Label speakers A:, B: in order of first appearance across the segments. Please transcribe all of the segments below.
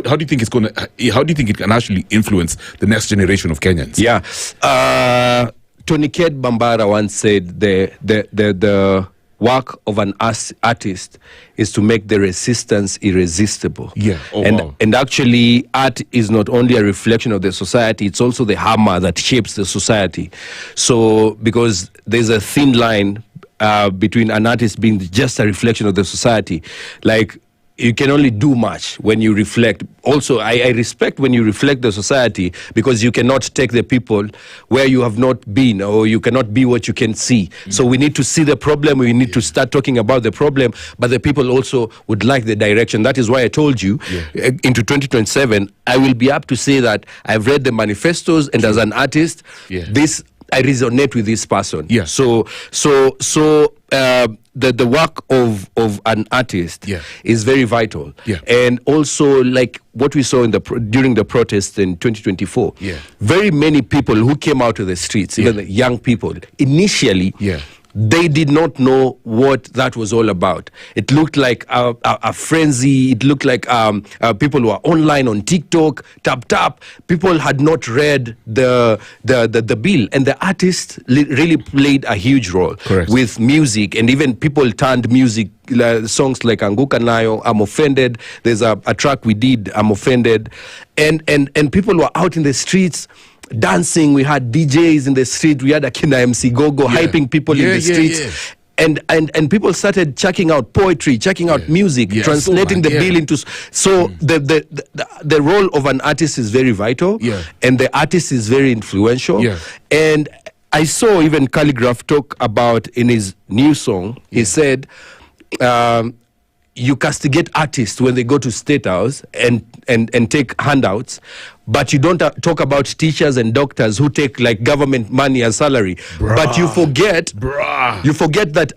A: how do you think it's gonna? How do you think it can actually influence the next generation of Kenyans?
B: Yeah, Tony Ked Bambara once said the work of an artist is to make the resistance irresistible.
A: Yeah.
B: And actually, art is not only a reflection of the society, it's also the hammer that shapes the society. So, because there's a thin line between an artist being just a reflection of the society, like, you can only do much when you reflect. Also, I respect when you reflect the society, because you cannot take the people where you have not been, or you cannot be what you can see. So we need to see the problem. We need to start talking about the problem, but the people also would like the direction. That is why I told you, into 2027, I will be up to say that I've read the manifestos, and as an artist, I resonate with this person.
A: Yeah.
B: So the work of an artist is very vital.
A: Yeah.
B: And also, like what we saw in during the protests in 2024, very many people who came out of the streets, even the young people, initially, they did not know what that was all about. It looked like a frenzy. It looked like people were online on TikTok, tap. People had not read the bill, and the artist really played a huge role with music, and even people turned music. Songs like Anguka Nayo, I'm Offended. There's a track we did, I'm Offended, and people were out in the streets dancing. We had DJs in the street. We had Akina MC Gogo hyping people in the streets. And people started checking out poetry, checking out music, translating the bill into. So the role of an artist is very vital, and the artist is very influential. And I saw even Calligraph talk about in his new song. He said, you castigate artists when they go to State House and take handouts, but you don't talk about teachers and doctors who take like government money as salary. But you forget that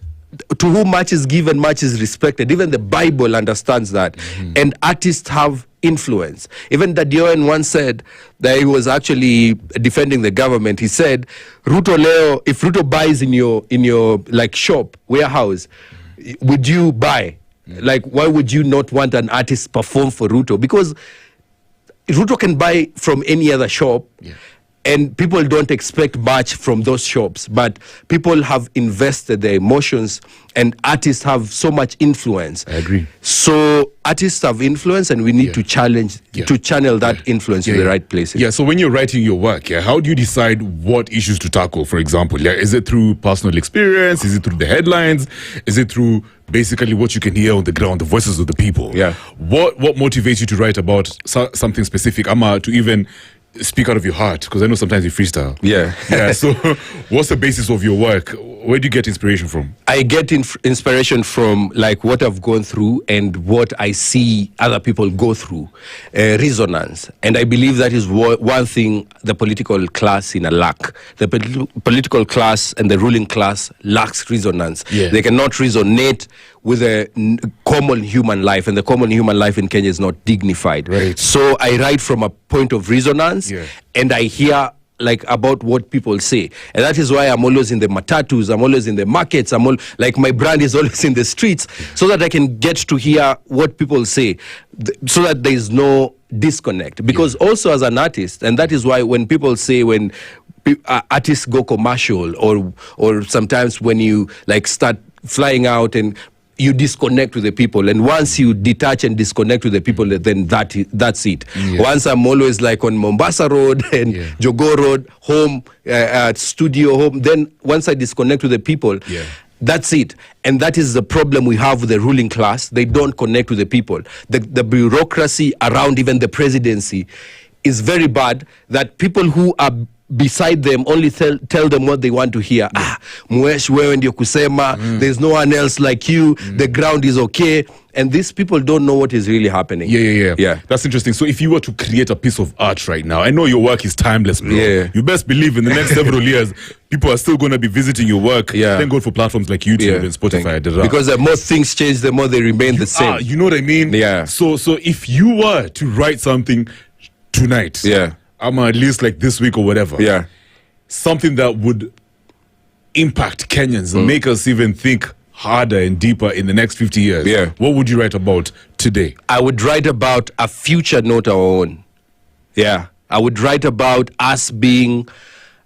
B: to whom much is given, much is respected. Even the Bible understands that. And artists have influence. Even Dadioen once said that he was actually defending the government. He said, Ruto Leo, if Ruto buys in your like shop, warehouse, would you buy? Like, why would you not want an artist perform for Ruto? Because Ruto can buy from any other shop, and people don't expect much from those shops. But people have invested their emotions, and artists have so much influence.
A: I agree.
B: So artists have influence, and we need to channel that influence to the right places.
A: Yeah, so when you're writing your work, how do you decide what issues to tackle, for example? Is it through personal experience? Is it through the headlines? Is it through basically what you can hear on the ground, the voices of the people? What motivates you to write about something specific, to even speak out of your heart? Because I know sometimes you freestyle. So what's the basis of your work? Where do you get inspiration from?
B: I get inspiration from like what I've gone through and what I see other people go through. Resonance. And I believe that is one thing the political class lack. The political class and the ruling class lacks resonance. They cannot resonate with a common human life, and the common human life in Kenya is not dignified. So I write from a point of resonance, and I hear like about what people say, and that is why I'm always in the matatus, I'm always in the markets, like my brand is always in the streets, so that I can get to hear what people say, so that there is no disconnect. Because also as an artist, and that is why when people say when artists go commercial, or sometimes when you like start flying out and you disconnect with the people, and once you detach and disconnect with the people, then that's it. Once I'm always like on Mombasa Road and Jogoo Road, home, studio, home, then once I disconnect with the people, that's it. And that is the problem we have with the ruling class. They don't connect with the people. The bureaucracy around even the presidency is very bad, that people who are beside them only tell them what they want to hear. Mwesh, wewe ndio kusema, there's no one else like you, the ground is okay. And these people don't know what is really happening.
A: Yeah. That's interesting. So if you were to create a piece of art right now, I know your work is timeless, bro. You best believe in the next several years, people are still going to be visiting your work. Thank God for platforms like YouTube and Spotify.
B: Because the more things change, the more they remain the same.
A: You know what I mean? So if you were to write something tonight, at least like this week or whatever, something that would impact Kenyans and make us even think harder and deeper in the next 50 years, what would you write about today?
B: I would write about a future not our own. Yeah. I would write about us being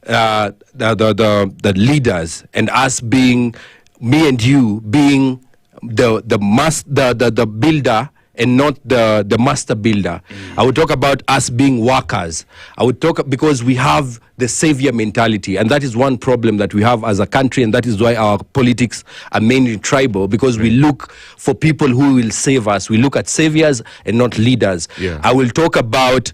B: the leaders, and us being, me and you being the builder and not the master builder. I would talk about us being workers. I would talk, because we have the savior mentality, and that is one problem that we have as a country, and that is why our politics are mainly tribal, because we look for people who will save us. We look at saviors and not leaders. I will talk about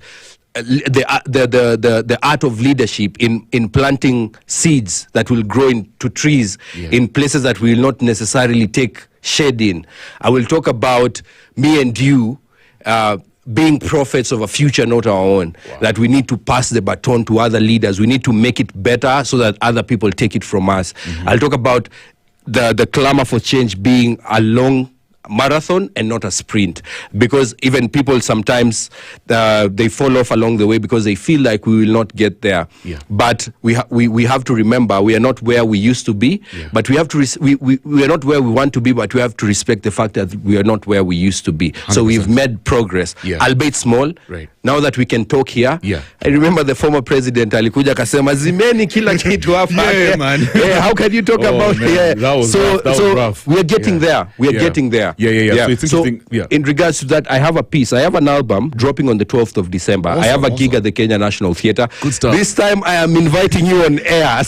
B: the art of leadership in planting seeds that will grow into trees in places that we will not necessarily take shade in. I will talk about me and you being prophets of a future not our own, that we need to pass the baton to other leaders. We need to make it better so that other people take it from us. I'll talk about the clamor for change being a long marathon and not a sprint, because even people sometimes they fall off along the way because they feel like we will not get there. But we have to remember, we are not where we used to be, but we have to we are not where we want to be, but we have to respect the fact that we are not where we used to be. 100%. So we've made progress, albeit small. Now that we can talk here, I remember the former president alikuja kasema zimeni kila kitu hapa.
A: Man.
B: How can you talk about
A: that was rough.
B: We are getting there. We are getting there.
A: So it's interesting.
B: In regards to that, I have a piece. I have an album dropping on the 12th of December. I have a gig at the Kenya National Theatre.
A: Good stuff.
B: This time I am inviting you on air.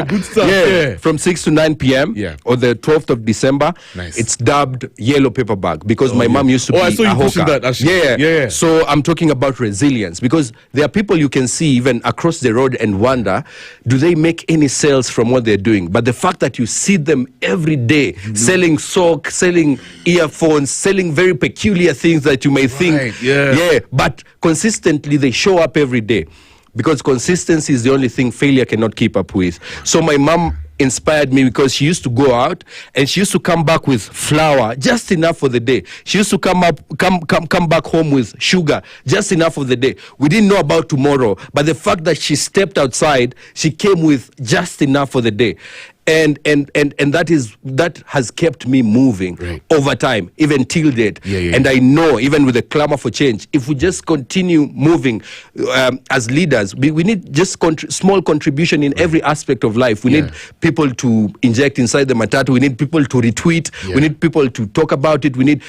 A: Good stuff.
B: From 6 to 9 p.m. on the 12th of December.
A: Nice.
B: It's dubbed Yellow Paper Bag, because my mom used to be
A: I saw you pushing that, actually.
B: So I'm talking about resilience, because there are people you can see even across the road and wonder, do they make any sales from what they're doing? But the fact that you see them every day selling socks, selling earphones, selling very peculiar things that you may think, but consistently they show up every day, because consistency is the only thing failure cannot keep up with. So my mom inspired me, because she used to go out and she used to come back with flour, just enough for the day. She used to come back home with sugar, just enough for the day. We didn't know about tomorrow, but the fact that she stepped outside, she came with just enough for the day. And that has kept me moving over time, even till date. And I know, even with the clamor for change, if we just continue moving as leaders, we need just small contribution in every aspect of life. We need people to inject inside the matatu. We need people to retweet. We need people to talk about it. We need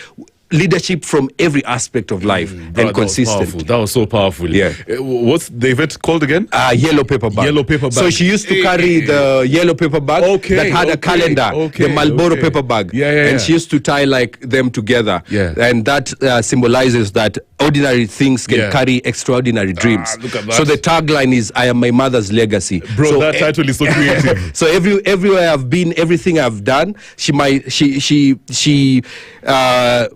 B: leadership from every aspect of life, and consistent.
A: That was so powerful. What's the event called again?
B: Yellow Paper Bag.
A: Yellow Paper Bag.
B: So she used to carry the yellow paper bag that had a calendar, the Marlboro paper bag, and she used to tie like them together, and that symbolizes that ordinary things can carry extraordinary dreams.
A: Look at that.
B: So the tagline is, "I am my mother's legacy."
A: Bro,
B: so
A: that title is so creative.
B: So everywhere I've been, everything I've done, she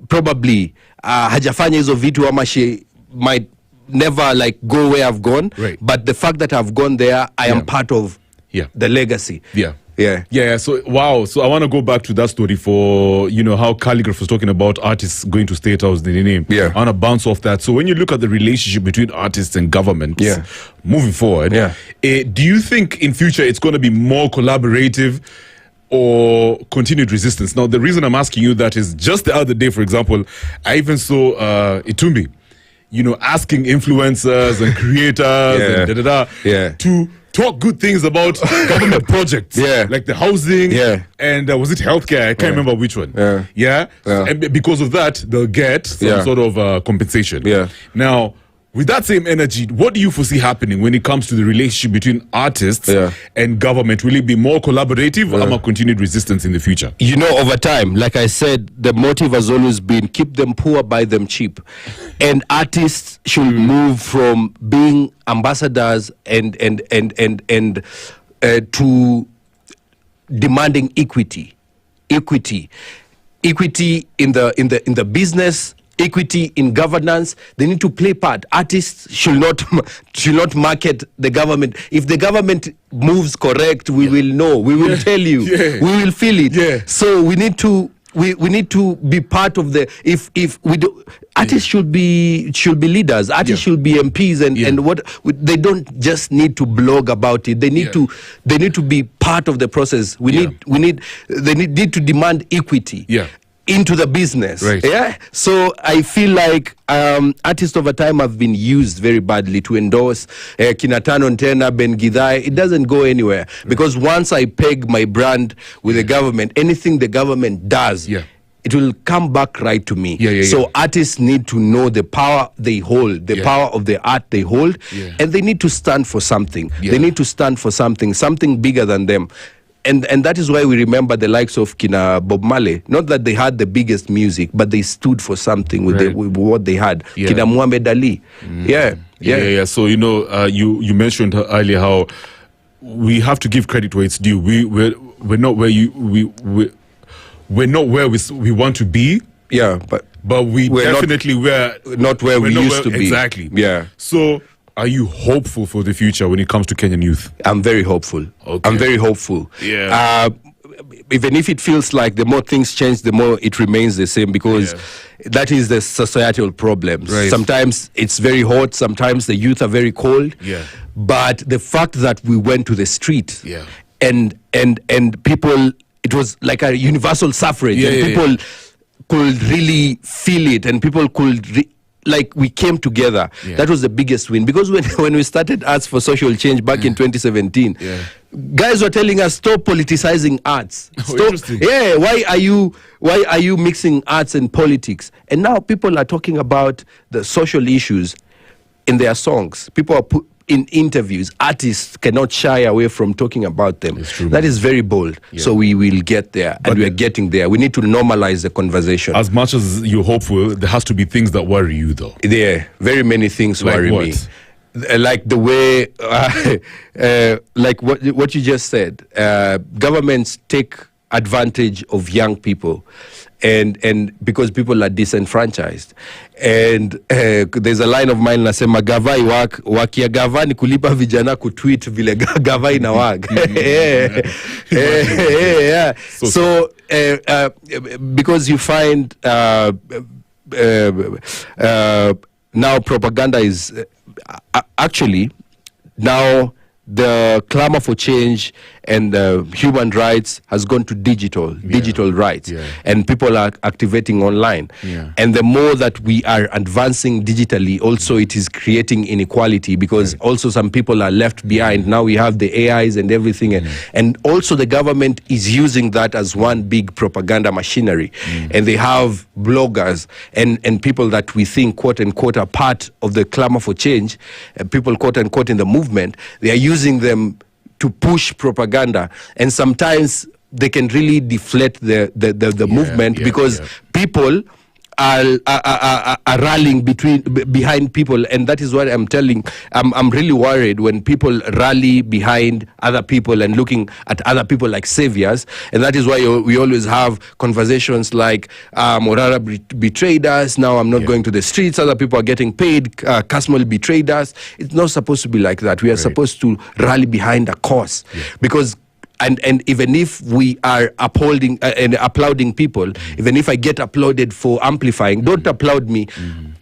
B: probably hajafanya hizo vitu, ama she might never like go where I've gone, but the fact that I've gone there, I am part of the legacy.
A: So wow. So I want to go back to that story for, you know, how Calligraph was talking about artists going to State House in the name. I want to bounce off that. So when you look at the relationship between artists and government moving forward, do you think in future it's going to be more collaborative or continued resistance? Now, the reason I'm asking you that is, just the other day, for example, I even saw Itumbi, you know, asking influencers and creators and to talk good things about government projects, like the housing and was it healthcare? I can't remember which one. And because of that, they'll get some sort of compensation. Now, with that same energy, what do you foresee happening when it comes to the relationship between artists and government? Will it be more collaborative or more continued resistance in the future?
B: You know, over time, like I said, the motive has always been keep them poor, buy them cheap. And artists should move from being ambassadors and to demanding equity in the business, equity in governance. They need to play part. Artists should not market the government. If the government moves correct, we will know. We will tell you. We will feel it. So we need to we need to be part of the. If we do, artists should be leaders. Artists should be MPs, and what they don't just need to blog about it. They need to be part of the process. They need to demand equity. Into the business. So I feel like artists over time have been used very badly to endorse Kinatano Ntena, Ben Gidai. It doesn't go anywhere because once I peg my brand with the government, anything the government does, it will come back right to me. So artists need to know the power they hold, the power of the art they hold, and they need to stand for something. They need to stand for something bigger than them. And that is why we remember the likes of Kina Bob Marley. Not that they had the biggest music, but they stood for something with what they had. Kina Muhammad Ali.
A: So, you mentioned earlier how we have to give credit where it's due. We're not where we're not where we want to be. But we're
B: not where we used to be.
A: Exactly. So, are you hopeful for the future when it comes to Kenyan youth?
B: I'm very hopeful. I'm very hopeful. Even if it feels like the more things change, the more it remains the same, because that is the societal problems. Sometimes it's very hot. Sometimes the youth are very cold. But the fact that we went to the street and people, it was like a universal suffrage, and people could really feel it, and people could. Like we came together. That was the biggest win, because when we started Arts for Social Change back in 2017, guys were telling us, stop politicizing arts. Why are you mixing arts and politics? And now people are talking about the social issues in their songs. People are in interviews. Artists cannot shy away from talking about them. That is very bold. So we will get there, and we are getting there. We need to normalize the conversation.
A: As much as you're hopeful, there has to be things that worry you, though.
B: Very many things worry me. Like the way, like what you just said, governments take advantage of young people, and because people are disenfranchised. And there's a line of mine nasema gavai wakia gavani kulipa vijana kutweet vile gavai na wag. So because you find now propaganda is actually now the clamor for change and human rights has gone to digital rights, and people are activating online. And the more that we are advancing digitally, also it is creating inequality, because also some people are left behind. Now we have the AIs and everything, and also the government is using that as one big propaganda machinery. And they have bloggers and people that we think, quote unquote, are part of the clamor for change, people, quote unquote, in the movement. They are using them to push propaganda, and sometimes they can really deflate the movement, because people are rallying behind people, and that is what I'm telling. I'm really worried when people rally behind other people and looking at other people like saviors, and that is why we always have conversations like Morara betrayed us, now I'm not going to the streets, other people are getting paid, Kasmol betrayed us. It's not supposed to be like that. We are supposed to rally behind a cause, because and even if we are upholding and applauding people, even if I get applauded for amplifying, don't applaud me,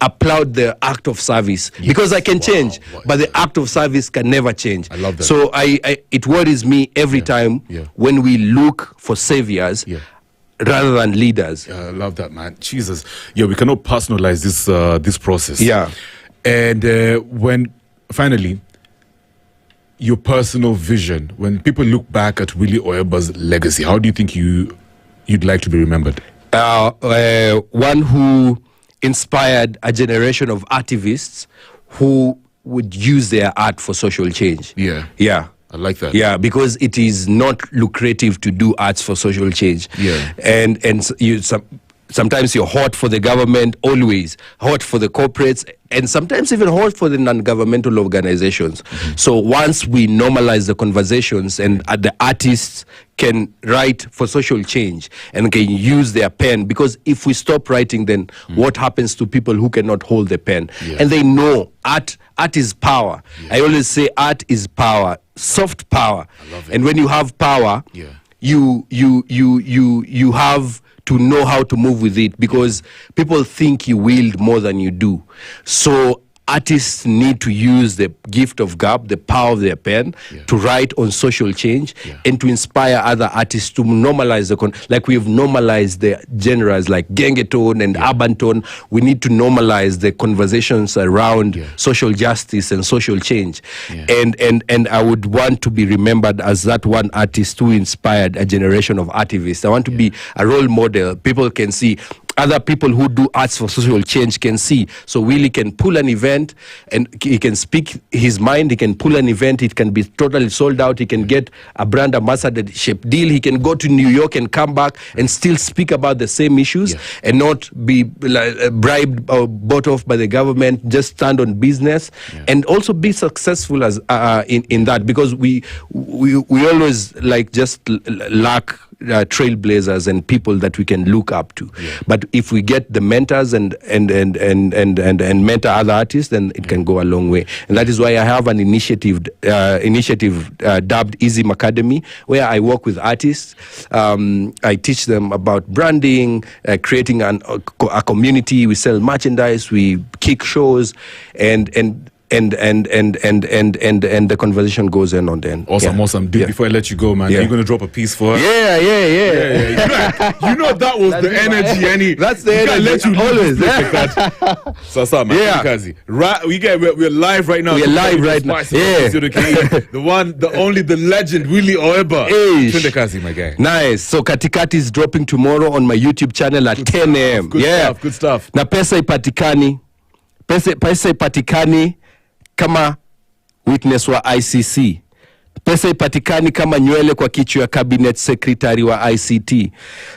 B: applaud the act of service, because I can change, but the act of service can never change.
A: I love that.
B: So it worries me every time when we look for saviors rather than leaders.
A: I love that, man. Jesus. We cannot personalize this process. And when finally, your personal vision, when people look back at Willie Oeba's legacy, how do you think you'd like to be remembered?
B: One who inspired a generation of activists who would use their art for social change.
A: I like that.
B: Because it is not lucrative to do arts for social change. And sometimes you're hot for the government, always hot for the corporates, and sometimes even hot for the non-governmental organizations. So once we normalize the conversations, and the artists can write for social change and can use their pen, because if we stop writing, then what happens to people who cannot hold the pen? And they know art is power. I always say art is power, soft power. And when you have power, you have to know how to move with it, because people think you wield more than you do. So artists need to use the gift of gab, the power of their pen, to write on social change and to inspire other artists to normalize like we've normalized the genres like gengetone and urban tone. We need to normalize the conversations around social justice and social change. And I would want to be remembered as that one artist who inspired a generation of activists. I want to be a role model. People can see, other people who do arts for social change can see. So Willie can pull an event and he can speak his mind. He can pull an event. It can be totally sold out. He can get a brand ambassadorship deal. He can go to New York and come back and still speak about the same issues and not be bribed or bought off by the government. Just stand on business and also be successful as in that, because we always like just lack trailblazers and people that we can look up to. But if we get the mentors and mentor other artists, then it can go a long way. And that is why I have an initiative dubbed Easy Academy, where I work with artists. I teach them about branding, creating a community. We sell merchandise, we kick shows, and the conversation goes on then.
A: Awesome. Dude, before I let you go, man, are you going to drop a piece for us?
B: Yeah.
A: You know that was the energy.
B: That's the energy.
A: Let you
B: always.
A: So, man, we're live right now.
B: We're live right now.
A: The one, the only, the legend, Willie Oeba. Twende kazi, my guy.
B: Nice. So Katikati is dropping tomorrow on my YouTube channel at 10 a.m.
A: Good stuff.
B: Na pesa ipatikani kama witness wa ICC. Pesa ipatikani kama nywele kwa kichwa ya cabinet secretary wa ICT.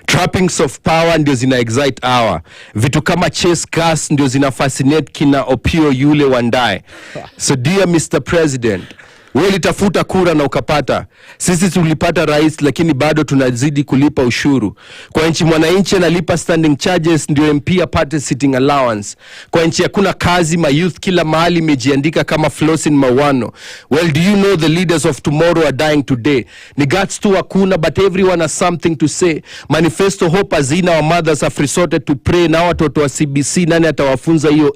B: Trappings of power ndio zina excite hour. Vitu kama chase gas ndio zina fascinate kina Opio yule wandae. So dear Mr. President, wewe ulitafuta kura na ukapata. Sisi tulipata rais, lakini bado tunazidi kulipa ushuru. Kwa nchi mwananchi analipa standing charges, ndio MP apate sitting allowance. Kwa nchi hakuna kazi, ma youth kila mahali mejiandika kama Flosin Mawano. Well, do you know the leaders of tomorrow are dying today? Ni guts tu hakuna, but everyone has something to say. Manifesto hope hazina, wa mothers have resorted to pray. Na watoto wa CBC nani atawafunza hiyo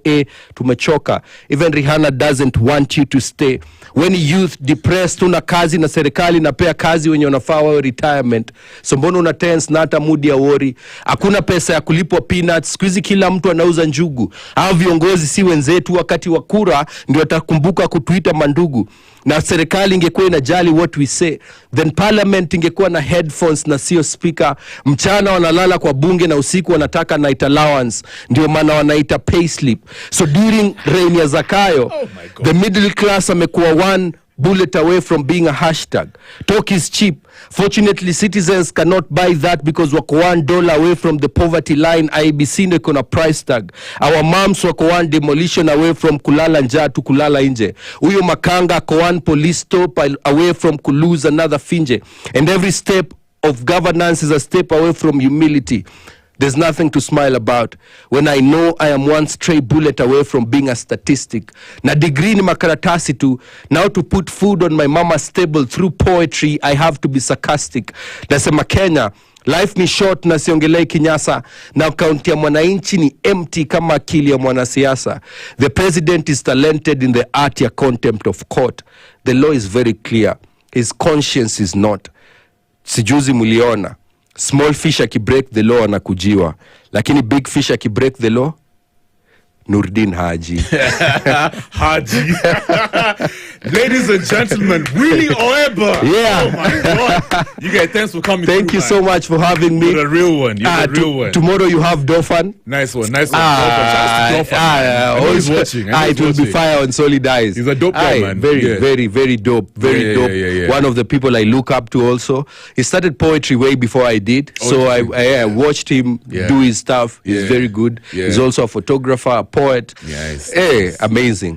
B: tumechoka. Even Rihanna doesn't want you to stay. When youth depressed, una kazi na serikali napea kazi wenye wanafaa wao retirement. So mbona una tense na hata mood ya worry? Hakuna pesa ya kulipwa peanuts. Siku hizi kila mtu anauza njugu. Hao viongozi si wenzetu, wakati wa kura ndio watakumbuka kutuita mandugu. Na serikali ingekuwa inajali what we say, then parliament ingekuwa na headphones na sio speaker. Mchana wanalala kwa bunge na usiku wanataka night allowance, ndio maana wanaita pay slip. So during reign ya Zakayo, the middle class amekuwa one bullet away from being a hashtag. Talk is cheap. Fortunately, citizens cannot buy that because wako $1 away from the poverty line. IBC ndio iko na price tag. Our moms wako one demolition away from kulala njaa to kulala nje. Huyo makanga ako one police stop away from kulose another finje. And every step of governance is a step away from humility. There's nothing to smile about when I know I am one stray bullet away from being a statistic. Na degree ni makaratasi tu. Now to put food on my mama's table through poetry, I have to be sarcastic. Nasema Kenya, life ni short na siongelei kinyasa. Na akaunti ya mwananchi ni empty kama akili ya mwanasiasa. The president is talented in the art ya contempt of court. The law is very clear. His conscience is not. Sijuzi muliona. Small fish akibreak the law anakujiwa, lakini big fish akibreak the law, Nurdin Haji.
A: Haji. Ladies and gentlemen, Willie Oeba.
B: Yeah.
A: Oh my God. You guys, thanks for coming.
B: Thank you so much for having me.
A: You're a real one. You're the real one.
B: Tomorrow you have Dofan.
A: Nice one. Always watching.
B: It will be fire on Solid Eyes.
A: He's a dope guy, man.
B: Very dope. Very dope.
A: Yeah.
B: One of the people I look up to also. He started poetry way before I did. So I watched him do his stuff. He's very good. He's also a photographer, a poet.
A: Yes.
B: Amazing.